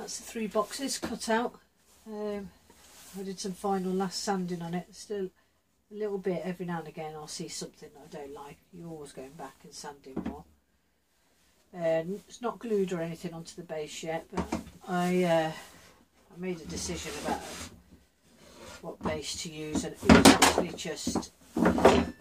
That's the 3 boxes cut out. I did some final last sanding on it. Still a little bit every now and again I'll see something that I don't like. You're always going back and sanding more. It's not glued or anything onto the base yet, but I made a decision about what base to use, and it was actually just, oh god,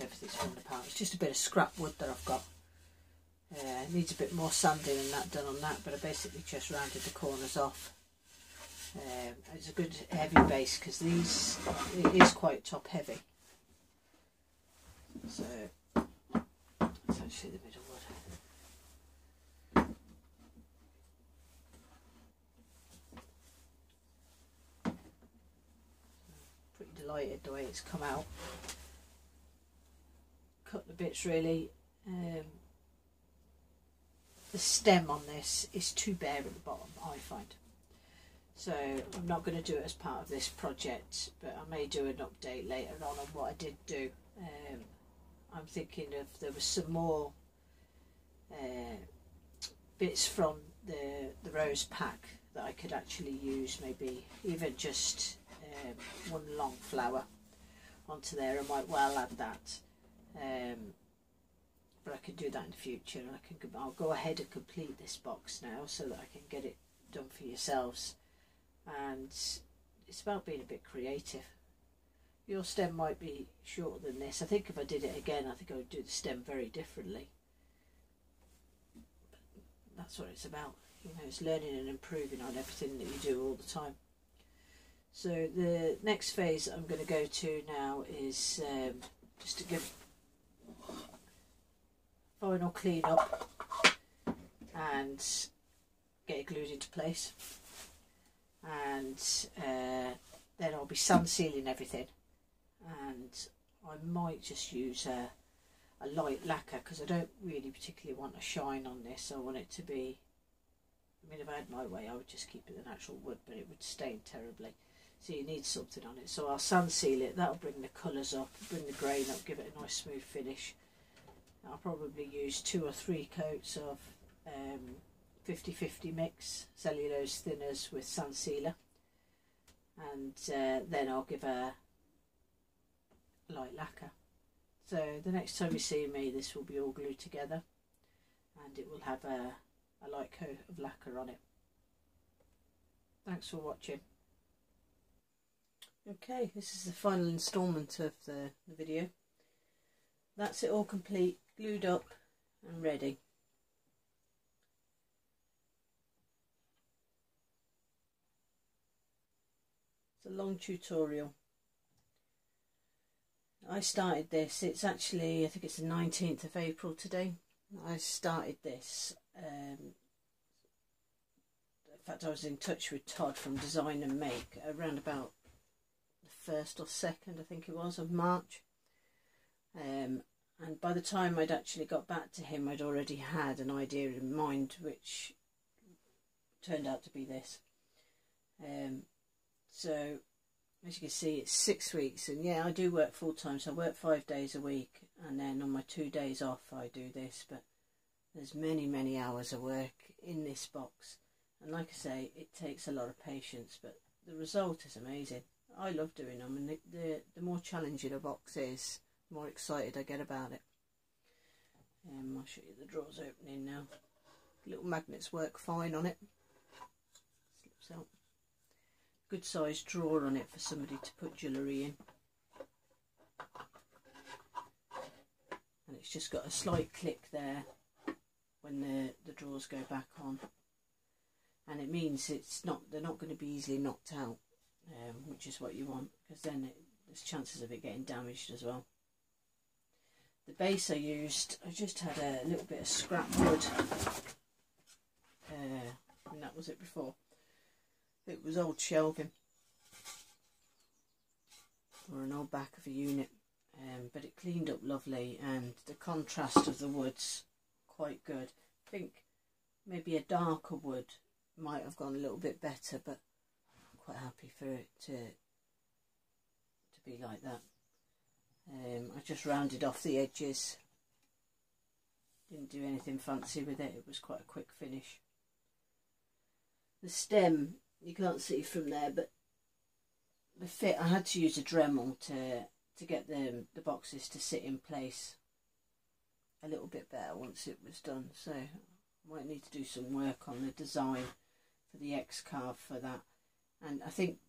everything's falling apart. It's just a bit of scrap wood that I've got. It needs a bit more sanding and that done on that, but I basically just rounded the corners off. It's a good heavy base because it is quite top heavy. So it's actually the middle wood. Pretty delighted the way it's come out. Cut the bits really. The stem on this is too bare at the bottom, I find. So I'm not going to do it as part of this project, but I may do an update later on what I did do. I'm thinking if there was some more bits from the rose pack that I could actually use, maybe even just one long flower onto there. I might well add that. But I can do that in the future. I'll go ahead and complete this box now so that I can get it done for yourselves. And it's about being a bit creative. Your stem might be shorter than this. I think if I did it again, I think I would do the stem very differently. But that's what it's about. You know, it's learning and improving on everything that you do all the time. So the next phase I'm going to go to now is just to give final clean up and get it glued into place, and then I'll be sun sealing everything, and I might just use a light lacquer because I don't really particularly want a shine on this. I want it to be, I mean, if I had my way I would just keep it the natural wood, but it would stain terribly, so you need something on it. So I'll sun seal it. That'll bring the colours up, bring the grain up, give it a nice smooth finish. I'll probably use 2 or 3 coats of 50-50 mix cellulose thinners with sun sealer, and then I'll give a light lacquer. So the next time you see me, this will be all glued together and it will have a light coat of lacquer on it. Thanks for watching. Okay, this is the final instalment of the video. That's it all complete, glued up and ready. It's a long tutorial. I started this, it's actually, I think it's the 19th of April today. I started this, in fact I was in touch with Todd from Design and Make around about the 1st or 2nd, I think it was, of March. And by the time I'd actually got back to him, I'd already had an idea in mind, which turned out to be this. So, as you can see, it's 6 weeks, and yeah, I do work full time, so I work 5 days a week, and then on my 2 days off I do this, but there's many hours of work in this box, and like I say, it takes a lot of patience, but the result is amazing. I love doing them, and the more challenging a box is, the more excited I get about it. I'll show you the drawers opening now. Little magnets work fine on it. Slips out. Good sized drawer on it for somebody to put jewellery in. And it's just got a slight click there when the drawers go back on. And it means they're not going to be easily knocked out, which is what you want, because then there's chances of it getting damaged as well. The base I used, I just had a little bit of scrap wood, and that was it before. It was old shelving, or an old back of a unit, but it cleaned up lovely, and the contrast of the wood's quite good. I think maybe a darker wood might have gone a little bit better, but I'm quite happy for it to be like that. I just rounded off the edges, didn't do anything fancy with it, it was quite a quick finish. the stem you can't see from there, but the fit, I had to use a Dremel to get the boxes to sit in place a little bit better once it was done. So I might need to do some work on the design for the X-carve for that. And I think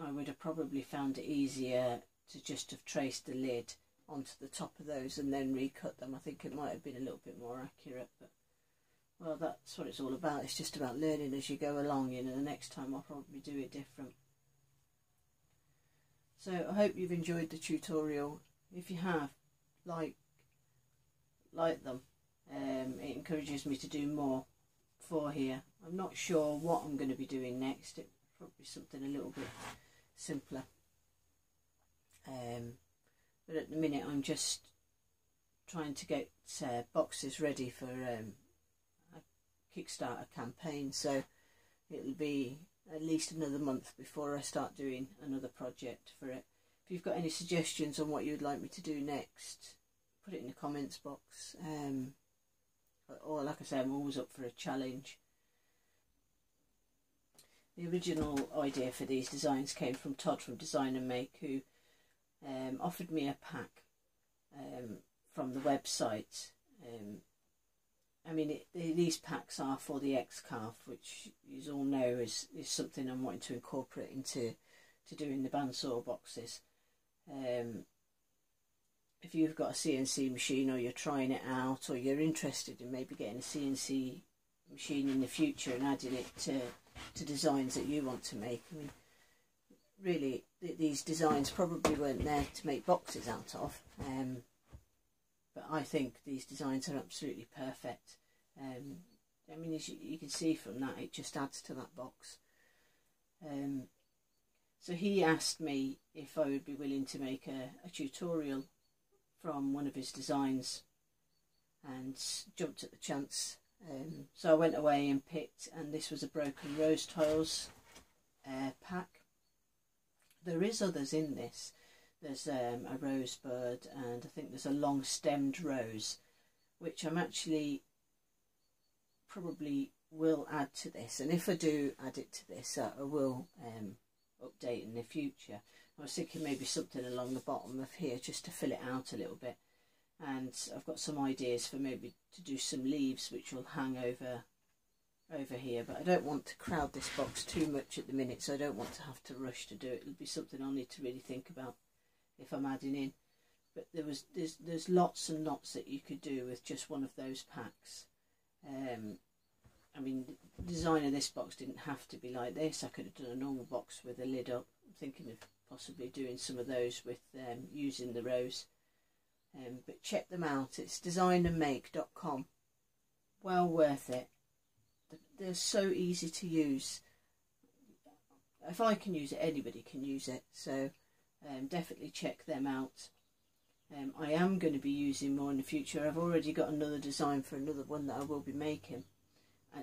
I would have probably found it easier to just have traced the lid onto the top of those and then recut them. I think it might have been a little bit more accurate, but well, that's what it's all about. It's just about learning as you go along. You know, the next time I'll probably do it different. So I hope you've enjoyed the tutorial. If you have, like them. It encourages me to do more for here. I'm not sure what I'm going to be doing next. It probably something a little bit simpler. But at the minute I'm just trying to get boxes ready for a Kickstarter campaign, so it'll be at least another month before I start doing another project for it. If you've got any suggestions on what you'd like me to do next, put it in the comments box. Or like I say, I'm always up for a challenge. The original idea for these designs came from Todd from Design and Make, who offered me a pack from the website. I mean, these packs are for the X-carve, which you all know is something I'm wanting to incorporate into doing the bandsaw boxes. If you've got a CNC machine, or you're trying it out, or you're interested in maybe getting a CNC machine in the future and adding it to designs that you want to make, I mean, really, these designs probably weren't there to make boxes out of, but I think these designs are absolutely perfect. I mean, as you can see from that, it just adds to that box. So he asked me if I would be willing to make a tutorial from one of his designs, and jumped at the chance. So I went away and picked, and this was a Broken Rose Tiles pack. There is others in this. There's a rosebud, and I think there's a long stemmed rose, which I'm actually probably will add to this. And if I do add it to this, I will update in the future. I was thinking maybe something along the bottom of here just to fill it out a little bit. And I've got some ideas for maybe to do some leaves which will hang over here, but I don't want to crowd this box too much at the minute, so I don't want to have to rush to do it. It'll be something I'll need to really think about if I'm adding in. But there's lots and lots that you could do with just one of those packs. I mean, the design of this box didn't have to be like this. I could have done a normal box with a lid up. I'm thinking of possibly doing some of those with using the rose. But check them out. It's designandmake.com. Well worth it. They're so easy to use. If I can use it, anybody can use it. So definitely check them out. I am going to be using more in the future. I've already got another design for another one that I will be making,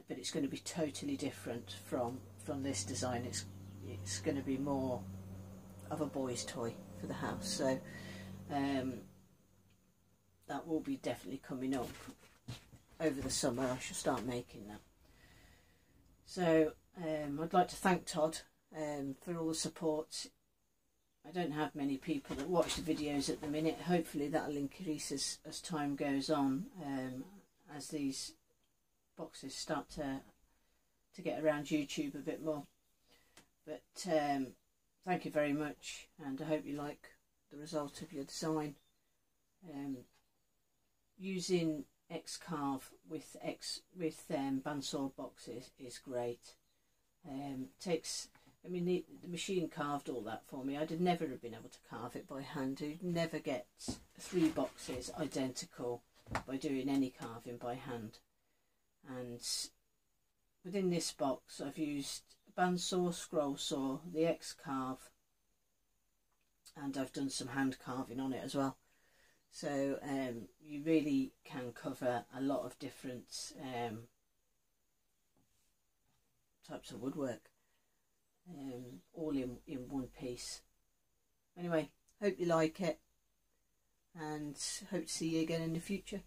but it's going to be totally different from this design. It's going to be more of a boy's toy for the house. So that will be definitely coming up over the summer. I shall start making that. So I'd like to thank Todd for all the support. I don't have many people that watch the videos at the minute. Hopefully that'll increase as time goes on, as these boxes start to get around YouTube a bit more. But thank you very much, and I hope you like the result of your design. Using X-carve with bandsaw boxes is great. I mean, the machine carved all that for me. I'd never have been able to carve it by hand. You'd never get 3 boxes identical by doing any carving by hand. And within this box, I've used a bandsaw, scroll saw, the X-carve, and I've done some hand carving on it as well. So you really can cover a lot of different types of woodwork, all in one piece. Anyway, hope you like it, and hope to see you again in the future.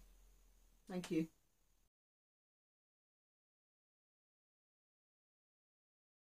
Thank you.